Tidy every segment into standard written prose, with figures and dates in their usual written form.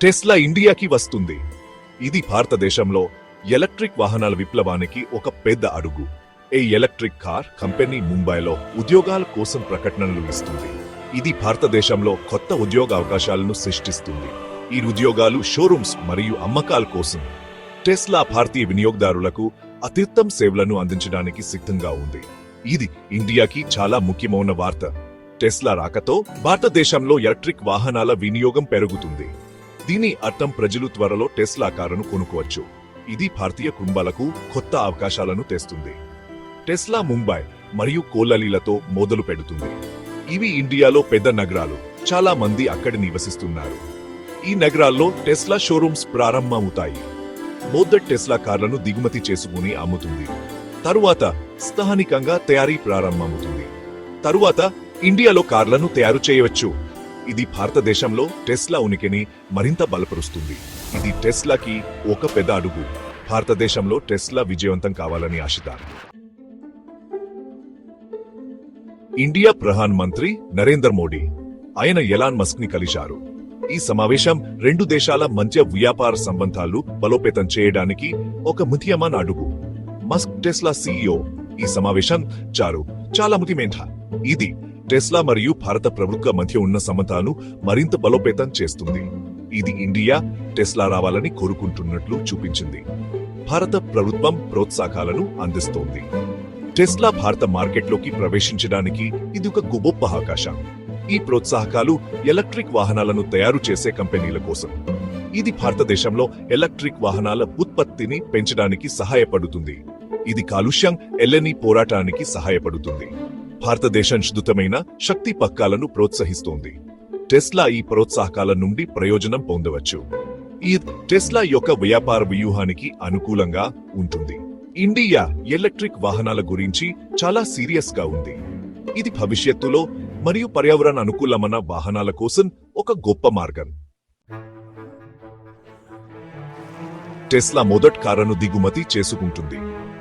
Tesla ఇండియాకి వస్తుంది. ఇది భారతదేశంలో ఎలక్ట్రిక్ వాహనాల విప్లవానికి ఒక పెద్ద అడుగు. ఈ ఎలక్ట్రిక్ కార్ కంపెనీ ముంబైలో ఉద్యోగాల కోసం ప్రకటనలు ఇస్తుంది. ఇది భారతదేశంలో కొత్త ఉద్యోగ అవకాశాలను సృష్టిస్తుంది. ఈ ఉద్యోగాలు షోరూమ్స్ మరియు అమ్మకాల కోసం. టెస్లా భారతీయ వినియోగదారులకు అత్యుత్తమ సేవలను అందించడానికి సిద్ధంగా ఉంది. ఇది ఇండియాకి చాలా ముఖ్యమైన వార్త. టెస్లా రాకతో భారతదేశంలో ఎలక్ట్రిక్ వాహనాల వినియోగం పెరుగుతుంది. దీని అర్థం ప్రజలు త్వరలో టెస్లా కారును కొనుక్కోవచ్చు. ఇది భారతీయ కుటుంబాలకు కొత్త అవకాశాలను తెస్తుంది. టెస్లా ముంబై మరియు కోలలీలతో మొదలు పెడుతుంది. ఇవి ఇండియాలో పెద్ద నగరాలు. చాలా మంది అక్కడ నివసిస్తున్నారు. ఈ నగరాల్లో టెస్లా షోరూమ్స్ ప్రారంభమవుతాయి. మొదటి టెస్లా కార్లను దిగుమతి చేసుకుని అమ్ముతుంది. తరువాత స్థానికంగా తయారీ ప్రారంభమవుతుంది. తరువాత ఇండియాలో కార్లను తయారు చేయవచ్చు. ఇది భారతదేశంలో టెస్లా ఉనికిని మరింత బలపరుస్తుంది. ఇది టెస్లాకి ఒక పెద్ద అడుగు. భారతదేశంలో టెస్లా విజయవంతం కావాలని ఆశిద్దాం. ఇండియా ప్రధాన మంత్రి నరేంద్ర మోడీ ఆయన ఎలాన్ మస్క్ ని కలిశారు. ఈ సమావేశం రెండు దేశాల మధ్య వ్యాపార సంబంధాలు బలోపేతం చేయడానికి ఒక ముఖ్యమైన అడుగు. మస్క్ టెస్లా సీఈఓ ఈ సమావేశం చాలా ముఖ్యమైన. ఇది టెస్లా మరియు భారత ప్రభుత్వ మధ్య ఉన్న సంబంధాలను మరింత బలోపేతం చేస్తుంది. ఇది ఇండియా టెస్లా రావాలని కోరుకుంటున్నట్లు చూపించింది. భారత ప్రభుత్వం ప్రోత్సాహాలను అందిస్తోంది. టెస్లా భారత మార్కెట్లోకి ప్రవేశించడానికి ఇది ఒక గొప్ప అవకాశం. ఈ ప్రోత్సాహకాలు ఎలక్ట్రిక్ వాహనాలను తయారు చేసే కంపెనీల కోసం. ఇది భారతదేశంలో ఎలక్ట్రిక్ వాహనాల ఉత్పత్తిని పెంచడానికి సహాయపడుతుంది. ఇది కాలుష్యం ఎల్లని పోరాటానికి సహాయపడుతుంది. భారతదేశం శుద్ధమైన శక్తి పక్కాలను ప్రోత్సహిస్తోంది. టెస్లా ఈ ప్రోత్సాహకాల నుండి ప్రయోజనం పొందవచ్చు. ఈ టెస్లా యొక్క వ్యాపార వ్యూహానికి అనుకూలంగా ఉంటుంది. ఇండియా ఎలక్ట్రిక్ వాహనాల గురించి చాలా సీరియస్ గా ఉంది. ఇది భవిష్యత్తులో మరియు పర్యావరణ అనుకూలమైన వాహనాల కోసం ఒక గొప్ప మార్గం. టెస్లా మొదటి కారును దిగుమతి చేసుకుంటుంది.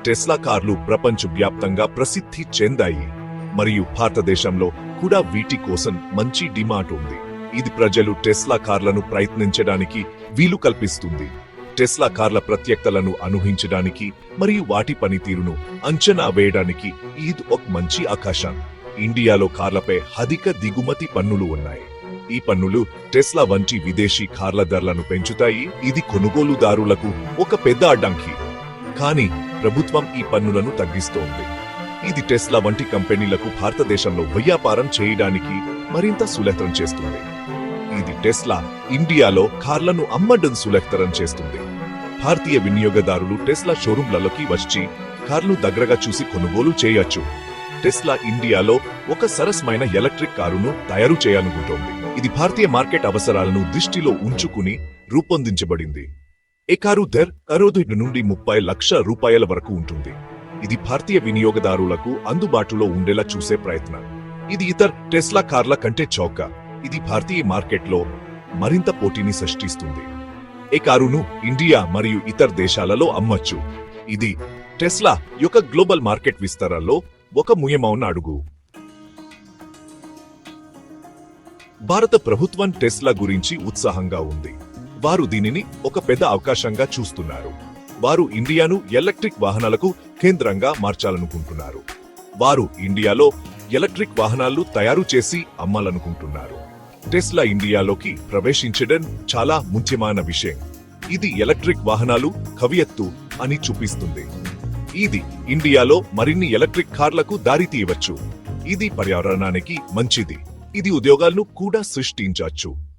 టెస్లా కార్లు ప్రపంచవ్యాప్తంగా ప్రసిద్ధి చెందాయి మరియు భారతదేశంలో కూడా వీటి కోసం మంచి డిమాండ్ ఉంది. ఇది ప్రజలు టెస్లా కార్లను ప్రయత్నించడానికి వీలు కల్పిస్తుంది. టెస్లా కార్ల ప్రత్యేకతలను అనుభవించడానికి మరియు వాటి పనితీరును అంచనా వేయడానికి ఇది ఒక మంచి అవకాశం. ఇండియాలో కార్లపై అధిక దిగుమతి పన్నులు ఉన్నాయి. ఈ పన్నులు టెస్లా వంటి విదేశీ కార్ల ధరలను పెంచుతాయి. ఇది కొనుగోలుదారులకు ఒక పెద్ద అడ్డంకి. కానీ ప్రభుత్వం ఈ పన్నులను తగ్గిస్తోంది. ఇది టెస్లా వంటి కంపెనీలకు భారతదేశంలో వ్యాపారం చేయడానికి మరింత సులభతరం చేస్తుంది. ఇది టెస్లా ఇండియాలో కార్లను అమ్మడం సులభతరం చేస్తుంది. భారతీయ వినియోగదారులు టెస్లా షోరూంలలోకి వచ్చి కార్లు దగ్గరగా చూసి కొనుగోలు చేయొచ్చు. టెస్లా ఇండియాలో ఒక సరసమైన ఎలక్ట్రిక్ కారును తయారు చేయాలనుకుంటోంది. ఇది భారతీయ మార్కెట్ అవసరాలను దృష్టిలో ఉంచుకుని రూపొందించబడింది. ఈ కారు ధర 60 నుండి 30 లక్షల రూపాయల వరకు ఉంటుంది. ఇది భారతీయ వినియోగదారులకు అందుబాటులో ఉండేలా చూసే ప్రయత్నం. ఇది ఇతర టెస్లా కార్ల కంటే చౌక. ఇది భారతీయ మార్కెట్లో మరింత పోటీని సృష్టిస్తుంది. ఈ కారును ఇండియా మరియు ఇతర దేశాలలో అమ్మొచ్చు. ఇది టెస్లా యొక్క గ్లోబల్ మార్కెట్ విస్తరణలో ఒక ముఖ్యమైన అడుగు. భారత ప్రభుత్వం టెస్లా గురించి ఉత్సాహంగా ఉంది. వారు దీనిని ఒక పెద్ద అవకాశంగా చూస్తున్నారు. వారు ఇండియాను ఎలక్ట్రిక్ వాహనాలకు కేంద్రంగా మార్చాలనుకుంటున్నారు. వారు ఇండియాలో ఎలక్ట్రిక్ వాహనాలు తయారు చేసి అమ్మాలనుకుంటున్నారు. టెస్లా ఇండియాలోకి ప్రవేశించడం చాలా ముఖ్యమైన విషయం. ఇది ఎలక్ట్రిక్ వాహనాలు కవియత్తు అని చూపిస్తుంది. ఇది ఇండియాలో మరిన్ని ఎలక్ట్రిక్ కార్లకు దారి తీయవచ్చు. ఇది పర్యావరణానికి మంచిది. ఇది ఉద్యోగాలను కూడా సృష్టించవచ్చు.